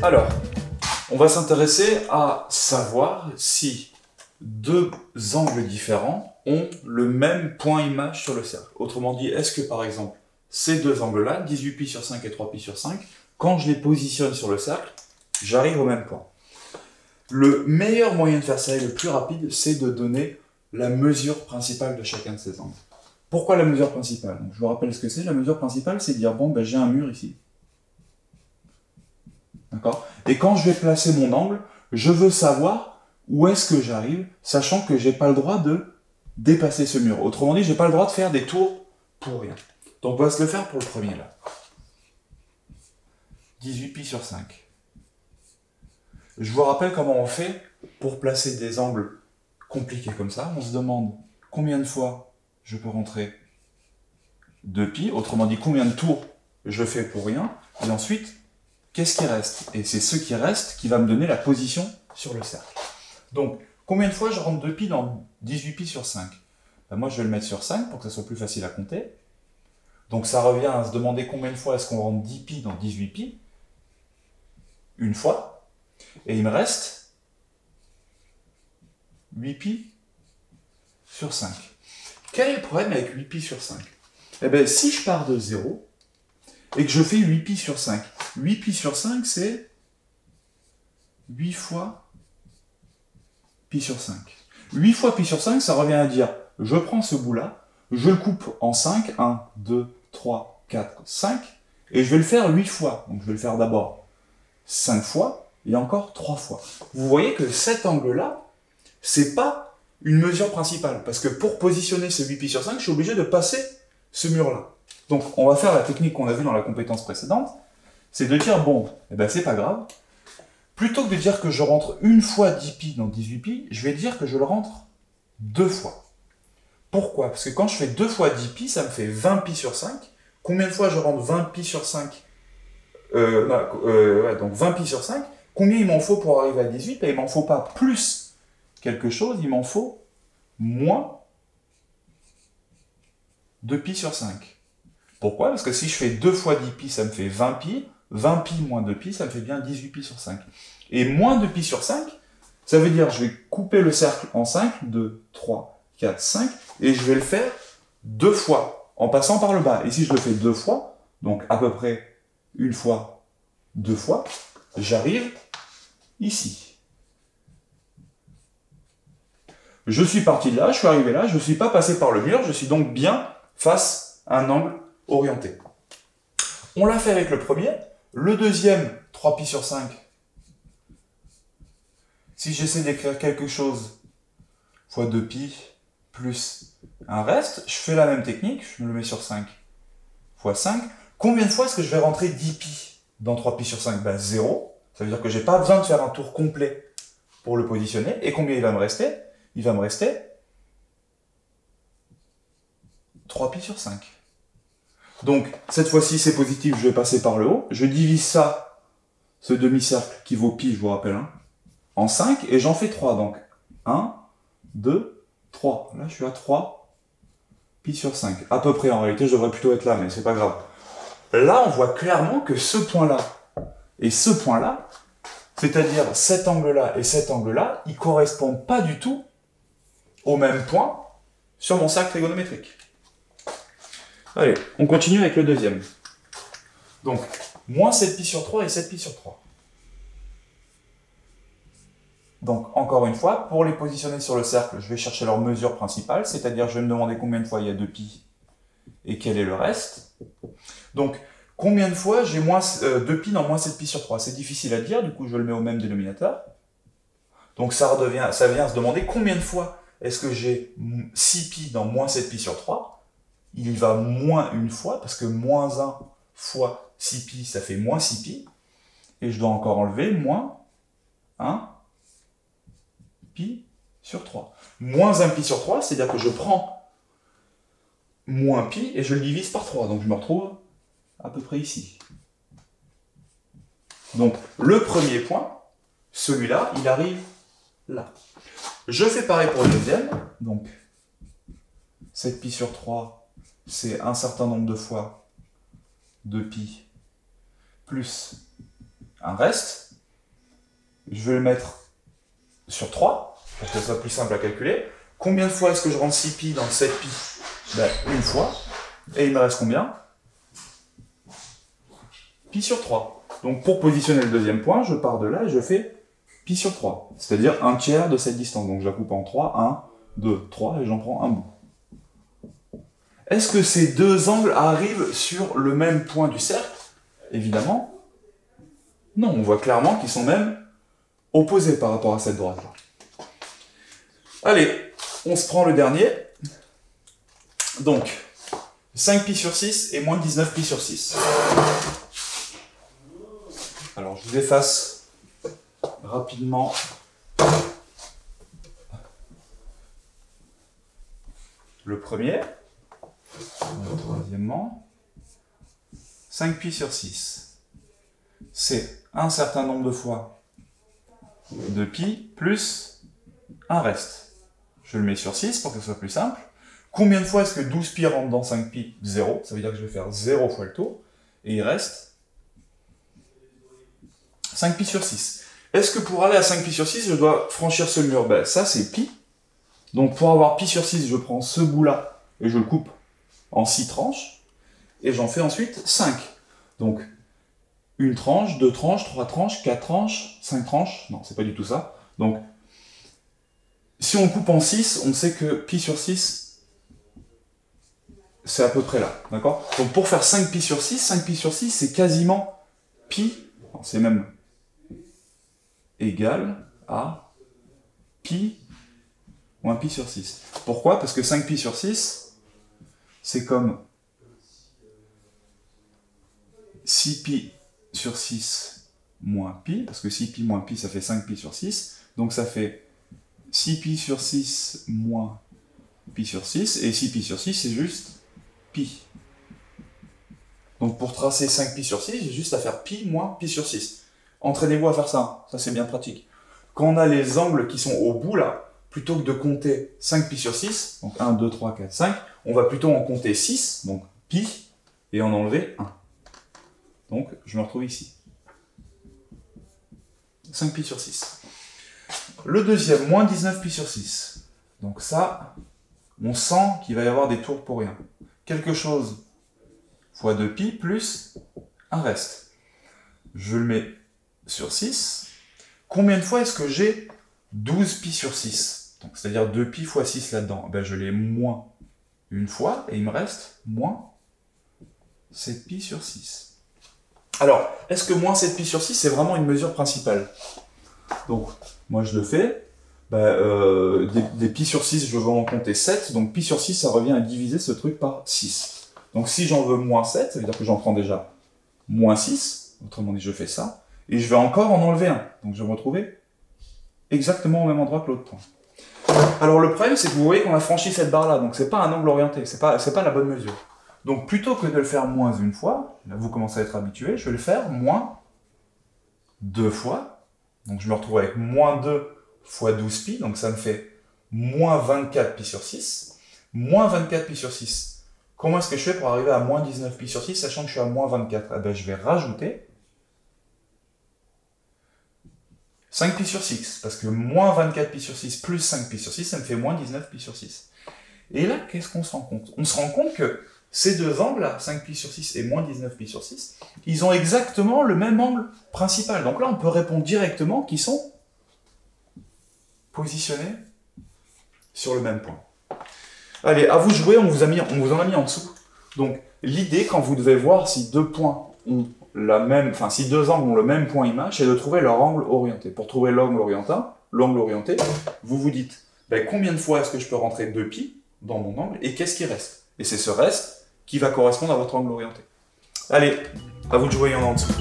Alors, on va s'intéresser à savoir si deux angles différents ont le même point image sur le cercle. Autrement dit, est-ce que par exemple, ces deux angles-là, 18π sur 5 et 3π sur 5, quand je les positionne sur le cercle, j'arrive au même point. Le meilleur moyen de faire ça et le plus rapide, c'est de donner la mesure principale de chacun de ces angles. Pourquoi la mesure principale? Donc, je vous rappelle ce que c'est. La mesure principale, c'est de dire, bon, ben, j'ai un mur ici. D'accord? Et quand je vais placer mon angle, je veux savoir où est-ce que j'arrive, sachant que j'ai pas le droit de dépasser ce mur. Autrement dit, j'ai pas le droit de faire des tours pour rien. Donc on va se le faire pour le premier là. 18π sur 5. Je vous rappelle comment on fait pour placer des angles compliqués comme ça. On se demande combien de fois je peux rentrer 2π, autrement dit combien de tours je fais pour rien, et ensuite qu'est-ce qui reste? Et c'est ce qui reste qui va me donner la position sur le cercle. Donc, combien de fois je rentre 2π dans 18π sur 5? Ben moi, je vais le mettre sur 5 pour que ça soit plus facile à compter. Donc, ça revient à se demander combien de fois est-ce qu'on rentre 10π dans 18π. Une fois. Et il me reste 8π sur 5. Quel est le problème avec 8π sur 5? Eh bien, si je pars de 0 et que je fais 8π sur 5, 8π sur 5, c'est 8 fois π sur 5. 8 fois π sur 5, ça revient à dire, je prends ce bout-là, je le coupe en 5, 1, 2, 3, 4, 5, et je vais le faire 8 fois. Donc je vais le faire d'abord 5 fois, et encore 3 fois. Vous voyez que cet angle-là, c'est pas une mesure principale, parce que pour positionner ce 8π sur 5, je suis obligé de passer ce mur-là. Donc on va faire la technique qu'on a vue dans la compétence précédente, c'est de dire, bon, eh ben c'est pas grave, plutôt que de dire que je rentre une fois 10π dans 18π, je vais dire que je le rentre 2 fois. Pourquoi? Parce que quand je fais 2 fois 10π, ça me fait 20π sur 5. Combien de fois je rentre 20π sur 5 donc 20π sur 5. Combien il m'en faut pour arriver à 18? Et il m'en faut pas plus quelque chose, il m'en faut moins 2π sur 5. Pourquoi? Parce que si je fais 2 fois 10π, ça me fait 20π. 20π moins 2π, ça me fait bien 18π sur 5. Et moins 2π sur 5, ça veut dire je vais couper le cercle en 5, 2, 3, 4, 5, et je vais le faire 2 fois, en passant par le bas. Et si je le fais 2 fois, donc à peu près 1 fois, 2 fois, j'arrive ici. Je suis parti de là, je suis arrivé là, je ne suis pas passé par le mur, je suis donc bien face à un angle orienté. On l'a fait avec le premier. Le deuxième, 3π sur 5. Si j'essaie d'écrire quelque chose fois 2π plus un reste, je fais la même technique, je me le mets sur 5 fois 5. Combien de fois est-ce que je vais rentrer 10π dans 3π sur 5? Ben 0. Ça veut dire que je n'ai pas besoin de faire un tour complet pour le positionner. Et combien il va me rester? Il va me rester 3π sur 5. Donc, cette fois-ci, c'est positif, je vais passer par le haut. Je divise ça, ce demi-cercle qui vaut π, je vous rappelle, hein, en 5, et j'en fais 3. Donc, 1, 2, 3. Là, je suis à 3π sur 5. À peu près, en réalité, je devrais plutôt être là, mais c'est pas grave. Là, on voit clairement que ce point-là et ce point-là, c'est-à-dire cet angle-là et cet angle-là, ils ne correspondent pas du tout au même point sur mon cercle trigonométrique. Allez, on continue avec le deuxième. Donc, moins 7π sur 3 et 7π sur 3. Donc, encore une fois, pour les positionner sur le cercle, je vais chercher leur mesure principale, c'est-à-dire je vais me demander combien de fois il y a 2π et quel est le reste. Donc, combien de fois j'ai 2π dans moins 7π sur 3? C'est difficile à dire, du coup je le mets au même dénominateur. Donc ça vient se demander combien de fois est-ce que j'ai 6π dans moins 7π sur 3? Il y va moins une fois, parce que moins 1 fois 6π, ça fait moins 6π. Et je dois encore enlever moins 1π sur 3. Moins 1π sur 3, c'est-à-dire que je prends moins π et je le divise par 3. Donc je me retrouve à peu près ici. Donc le premier point, celui-là, il arrive là. Je fais pareil pour le deuxième. Donc 7π sur 3, c'est un certain nombre de fois 2π plus un reste. je vais le mettre sur 3, pour que ce soit plus simple à calculer. Combien de fois est-ce que je rentre 6pi dans 7pi? Ben, une fois. Et il me reste combien? Pi sur 3. Donc pour positionner le deuxième point, je pars de là et je fais pi sur 3. C'est-à-dire un tiers de cette distance. Donc je la coupe en 3, 1, 2, 3, et j'en prends un bout. Est-ce que ces deux angles arrivent sur le même point du cercle? Évidemment. Non, on voit clairement qu'ils sont même opposés par rapport à cette droite-là. Allez, on se prend le dernier. Donc, 5pi sur 6 et moins 19pi sur 6. Alors, je vous efface rapidement le premier. Troisièmement, 5pi sur 6, c'est un certain nombre de fois de pi plus un reste. Je le mets sur 6 pour que ce soit plus simple. Combien de fois est-ce que 12pi rentre dans 5pi? 0. Ça veut dire que je vais faire 0 fois le tour. Et il reste 5pi sur 6. Est-ce que pour aller à 5pi sur 6, je dois franchir ce mur? Ben, ça, c'est pi. Donc pour avoir pi sur 6, je prends ce bout-là et je le coupe en 6 tranches. Et j'en fais ensuite 5. Donc, une tranche, 2 tranches, 3 tranches, 4 tranches, 5 tranches. Non, c'est pas du tout ça. Donc, si on coupe en 6, on sait que pi sur 6, c'est à peu près là. D'accord? Donc, pour faire 5pi sur 6, c'est quasiment pi. C'est même égal à pi moins pi sur 6. Pourquoi? Parce que 5pi sur 6, c'est comme 6pi sur 6 moins pi, parce que 6pi moins pi, ça fait 5pi sur 6, donc ça fait 6pi sur 6 moins pi sur 6, et 6pi sur 6, c'est juste pi. Donc pour tracer 5pi sur 6, j'ai juste à faire pi moins pi sur 6. Entraînez-vous à faire ça, ça c'est bien pratique. Quand on a les angles qui sont au bout là, plutôt que de compter 5pi sur 6, donc 1, 2, 3, 4, 5, on va plutôt en compter 6, donc pi, et en enlever 1. Donc, je me retrouve ici. 5pi sur 6. Le deuxième, moins 19pi sur 6. Donc ça, on sent qu'il va y avoir des tours pour rien. Quelque chose fois 2pi plus un reste. Je le mets sur 6. Combien de fois est-ce que j'ai 12pi sur 6? Donc, c'est-à-dire 2pi fois 6 là-dedans. Ben, je l'ai moins une fois, et il me reste moins 7pi sur 6. Alors, est-ce que moins 7pi sur 6, c'est vraiment une mesure principale? Donc, moi je le fais. Des pi sur 6, je veux en compter 7. Donc, pi sur 6, ça revient à diviser ce truc par 6. Donc, si j'en veux moins 7, ça veut dire que j'en prends déjà moins 6. Autrement dit, je fais ça. Et je vais encore en enlever un. Donc, je vais me retrouver exactement au même endroit que l'autre point. Alors, le problème, c'est que vous voyez qu'on a franchi cette barre-là. Donc, c'est pas un angle orienté. C'est pas la bonne mesure. Donc, plutôt que de le faire moins une fois, là, vous commencez à être habitué, je vais le faire moins 2 fois. Donc, je me retrouve avec moins 2 fois 12pi. Donc, ça me fait moins 24pi sur 6. Moins 24pi sur 6. Comment est-ce que je fais pour arriver à moins 19pi sur 6, sachant que je suis à moins 24? Eh ben, je vais rajouter 5pi sur 6. Parce que moins 24pi sur 6 plus 5pi sur 6, ça me fait moins 19pi sur 6. Et là, qu'est-ce qu'on se rend compte? On se rend compte que ces deux angles-là, 5pi sur 6 et moins 19pi sur 6, ils ont exactement le même angle principal. Donc là, on peut répondre directement qu'ils sont positionnés sur le même point. Allez, à vous de jouer, on vous en a mis en dessous. Donc, l'idée, quand vous devez voir si deux points ont si deux angles ont le même point image, c'est de trouver leur angle orienté. Pour trouver l'angle orienté, vous vous dites, combien de fois est-ce que je peux rentrer 2pi dans mon angle, et qu'est-ce qui reste? Et c'est ce reste qui va correspondre à votre angle orienté. Allez, à vous de jouer, il y en a en dessous.